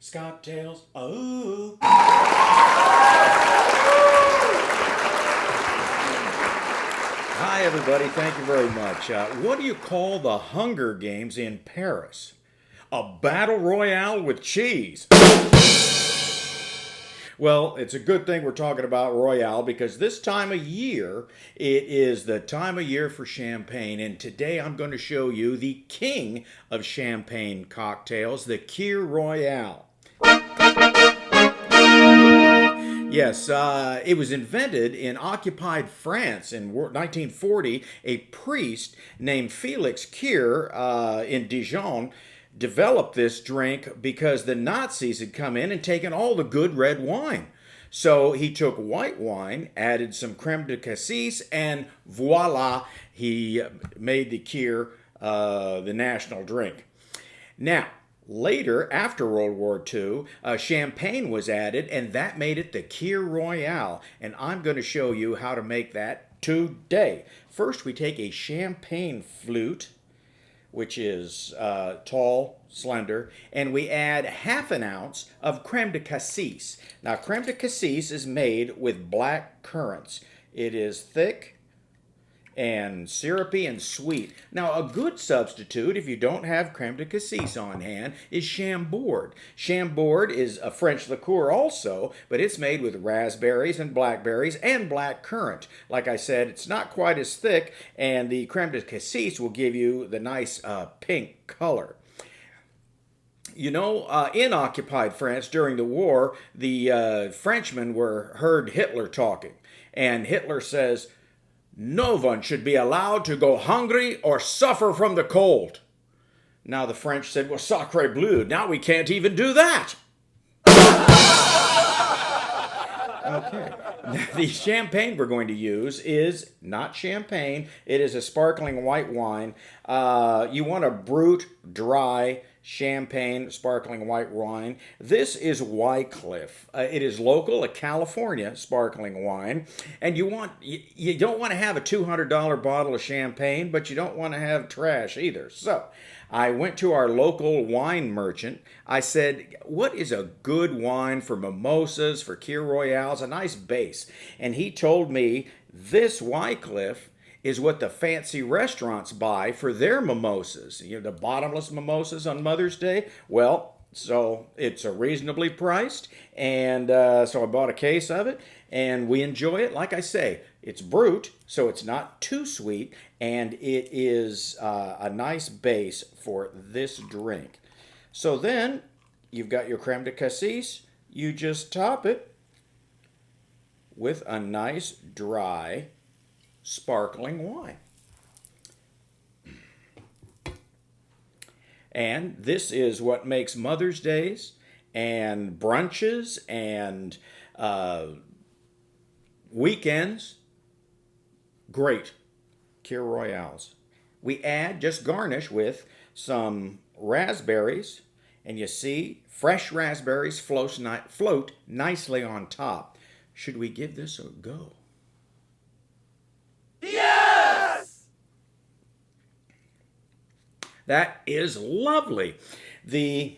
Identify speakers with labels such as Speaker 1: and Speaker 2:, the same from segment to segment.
Speaker 1: Scottails. Oh. Hi, everybody. Thank you very much. What do you call the Hunger Games in Paris? A battle royale with cheese. Well, it's a good thing we're talking about Royale because this time of year, it is the time of year for champagne. And today I'm going to show you the king of champagne cocktails, the Kir Royale. Yes, it was invented in occupied France in 1940. A priest named Felix Kir in Dijon developed this drink because the Nazis had come in and taken all the good red wine. So he took white wine, added some creme de cassis, and voila, he made the Kir the national drink. Now, later, after World War II, champagne was added, and that made it the Kir Royale. And I'm going to show you how to make that today. First, we take a champagne flute, which is tall, slender, and we add ½ an ounce of creme de cassis. Now, creme de cassis is made with black currants. It is thick and syrupy and sweet. Now, a good substitute, if you don't have creme de cassis on hand, is Chambord. Chambord is a French liqueur also, but it's made with raspberries and blackberries and black currant. Like I said, it's not quite as thick, and the creme de cassis will give you the nice pink color. You know, in occupied France during the war, the Frenchmen heard Hitler talking, and Hitler says, "No one should be allowed to go hungry or suffer from the cold." Now the French said, "Well, sacre bleu, now we can't even do that." Okay. The champagne we're going to use is not champagne. It is a sparkling white wine. You want a brut, dry champagne sparkling white wine. This is Wycliffe. It is local, a California sparkling wine. And you don't want to have a $200 bottle of champagne, but you don't want to have trash either. So I went to our local wine merchant. I said, what is a good wine for mimosas, for Kir Royales, a nice base? And he told me this Wycliffe is what the fancy restaurants buy for their mimosas. You know, the bottomless mimosas on Mother's Day. Well, so it's reasonably priced, and so I bought a case of it, and we enjoy it. Like I say, it's brut, so it's not too sweet, and it is a nice base for this drink. So then, you've got your creme de cassis. You just top it with a nice dry sparkling wine. And this is what makes Mother's Days and brunches and weekends great. Kir Royales. We just garnish with some raspberries, and you see fresh raspberries float nicely on top. Should we give this a go?
Speaker 2: Yes!
Speaker 1: That is lovely. The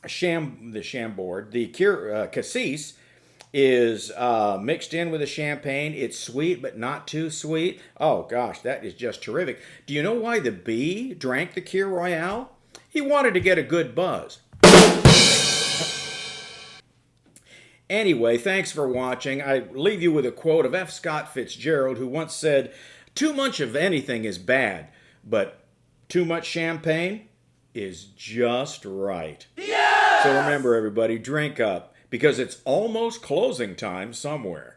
Speaker 1: Chambord, the Kir Cassis, is mixed in with the champagne. It's sweet, but not too sweet. Oh, gosh, that is just terrific. Do you know why the bee drank the Kir Royale? He wanted to get a good buzz. Anyway, thanks for watching. I leave you with a quote of F. Scott Fitzgerald, who once said, "Too much of anything is bad, but too much champagne is just right."
Speaker 2: Yes!
Speaker 1: So remember, everybody, drink up, because it's almost closing time somewhere.